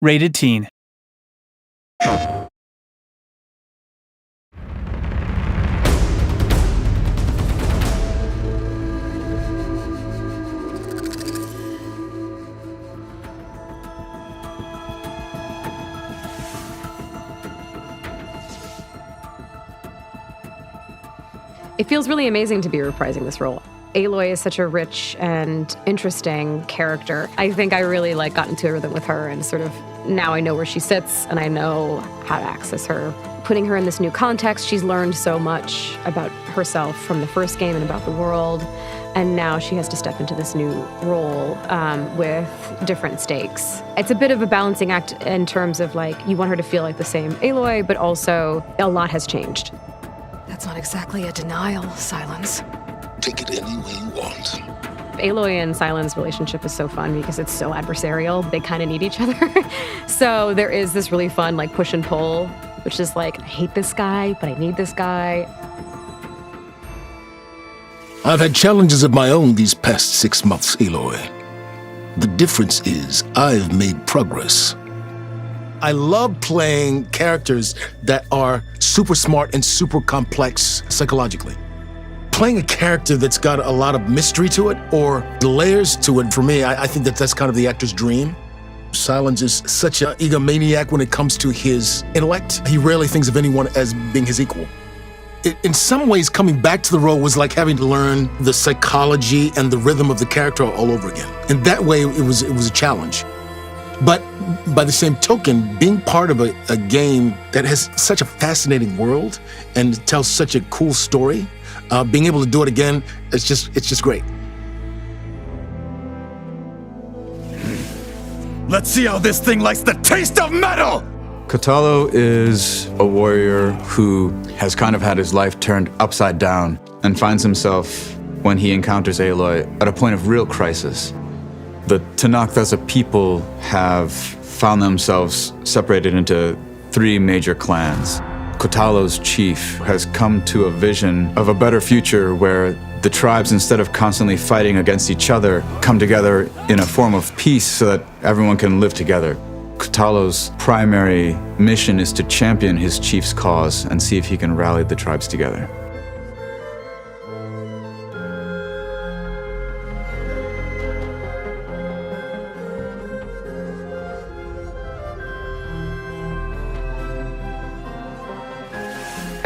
Rated Teen. It feels really amazing to be reprising this role. Aloy is such a rich and interesting character. I think I really got into a rhythm with her, and sort of now I know where she sits and I know how to access her. Putting her in this new context, she's learned so much about herself from the first game and about the world, and now she has to step into this new role with different stakes. It's a bit of a balancing act in terms of you want her to feel like the same Aloy, but also a lot has changed. That's not exactly a denial, Silence. Take it any way you want. Aloy and Silent's relationship is so fun because it's so adversarial. They kind of need each other. So there is this really fun push and pull, which is I hate this guy, but I need this guy. I've had challenges of my own these past 6 months, Aloy. The difference is I've made progress. I love playing characters that are super smart and super complex psychologically. Playing a character that's got a lot of mystery to it or layers to it, for me, I think that's kind of the actor's dream. Silence is such an egomaniac when it comes to his intellect. He rarely thinks of anyone as being his equal. In some ways, coming back to the role was like having to learn the psychology and the rhythm of the character all over again. In that way, it was a challenge. But by the same token, being part of a game that has such a fascinating world and tells such a cool story, being able to do it again, it's just great. Let's see how this thing likes the taste of metal! Kotalo is a warrior who has kind of had his life turned upside down and finds himself, when he encounters Aloy, at a point of real crisis. The Tenakth as a people have found themselves separated into 3 major clans. Kotalo's chief has come to a vision of a better future where the tribes, instead of constantly fighting against each other, come together in a form of peace so that everyone can live together. Kotalo's primary mission is to champion his chief's cause and see if he can rally the tribes together.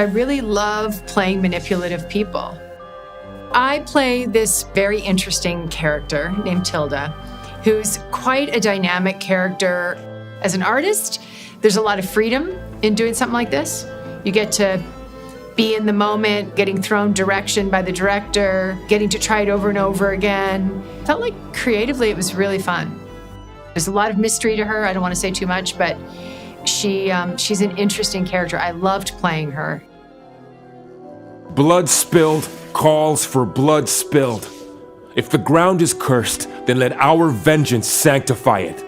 I really love playing manipulative people. I play this very interesting character named Tilda, who's quite a dynamic character. As an artist, there's a lot of freedom in doing something like this. You get to be in the moment, getting thrown direction by the director, getting to try it over and over again. Felt like creatively it was really fun. There's a lot of mystery to her. I don't want to say too much, but she's an interesting character. I loved playing her. Blood spilled calls for blood spilled. If the ground is cursed, then let our vengeance sanctify it.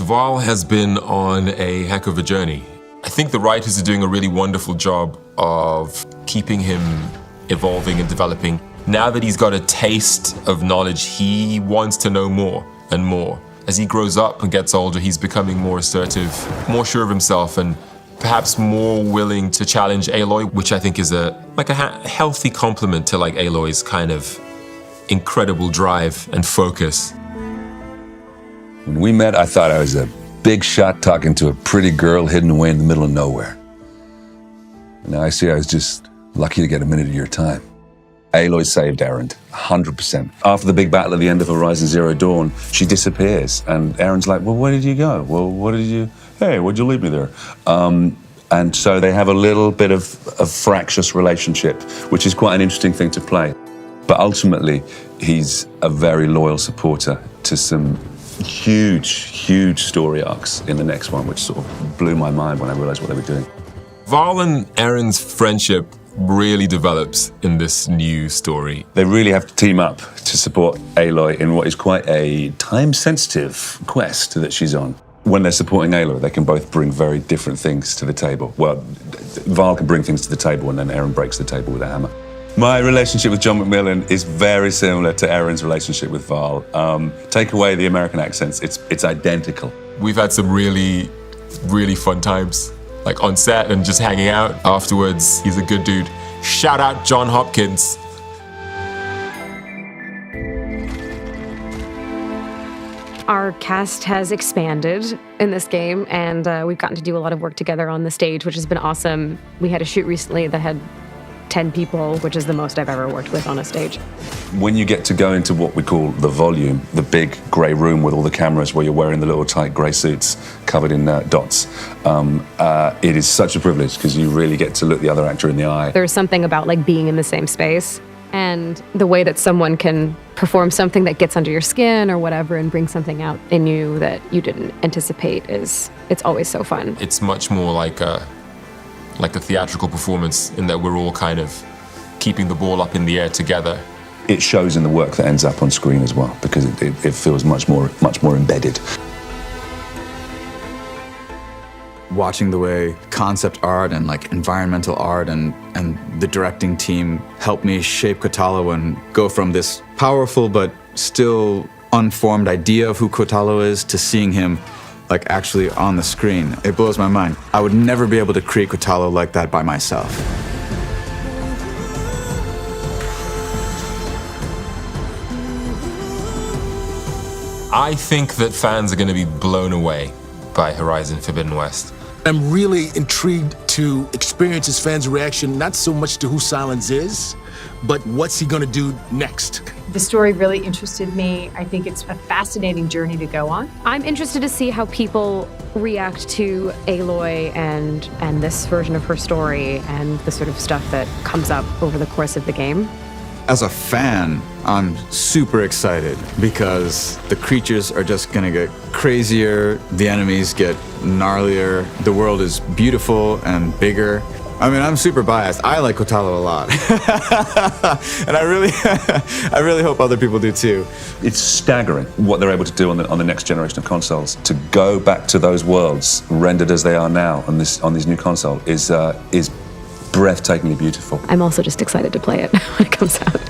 Val has been on a heck of a journey. I think the writers are doing a really wonderful job of keeping him evolving and developing. Now that he's got a taste of knowledge, he wants to know more and more. As he grows up and gets older, he's becoming more assertive, more sure of himself, and perhaps more willing to challenge Aloy, which I think is a healthy complement to Aloy's kind of incredible drive and focus. When we met, I thought I was a big shot talking to a pretty girl hidden away in the middle of nowhere. Now I see I was just lucky to get a minute of your time. Aloy saved Erend, 100%. After the big battle at the end of Horizon Zero Dawn, she disappears, and Erend's like, well, where did you go? Well, what'd you leave me there? And so they have a little bit of a fractious relationship, which is quite an interesting thing to play. But ultimately, he's a very loyal supporter to some huge story arcs in the next one, which sort of blew my mind when I realized what they were doing. Val and Erend's friendship really develops in this new story. They really have to team up to support Aloy in what is quite a time-sensitive quest that she's on. When they're supporting Aloy, they can both bring very different things to the table. Well, Val can bring things to the table, and then Erend breaks the table with a hammer. My relationship with John McMillan is very similar to Erend's relationship with Val. Take away the American accents, it's identical. We've had some really, really fun times, like on set and just hanging out afterwards. He's a good dude. Shout out John Hopkins. Our cast has expanded in this game, and we've gotten to do a lot of work together on the stage, which has been awesome. We had a shoot recently that had 10 people, which is the most I've ever worked with on a stage. When you get to go into what we call the volume, the big grey room with all the cameras where you're wearing the little tight grey suits covered in dots, it is such a privilege because you really get to look the other actor in the eye. There's something about like being in the same space and the way that someone can perform something that gets under your skin or whatever and bring something out in you that you didn't anticipate it's always so fun. It's much more like a theatrical performance in that we're all kind of keeping the ball up in the air together. It shows in the work that ends up on screen as well because it feels much more embedded. Watching the way concept art and like environmental art and the directing team helped me shape Kotalo and go from this powerful but still unformed idea of who Kotalo is to seeing him like actually on the screen. It blows my mind. I would never be able to create Kotalo like that by myself. I think that fans are going to be blown away by Horizon Forbidden West. I'm really intrigued to experience his fans' reaction, not so much to who Silence is, but what's he gonna do next? The story really interested me. I think it's a fascinating journey to go on. I'm interested to see how people react to Aloy and this version of her story and the sort of stuff that comes up over the course of the game. As a fan, I'm super excited because the creatures are just gonna get crazier, the enemies get gnarlier, the world is beautiful and bigger. I mean, I'm super biased. I like Kotalo a lot. And I really hope other people do too. It's staggering what they're able to do on the next generation of consoles. To go back to those worlds rendered as they are now on this new console is breathtakingly beautiful. I'm also just excited to play it when it comes out.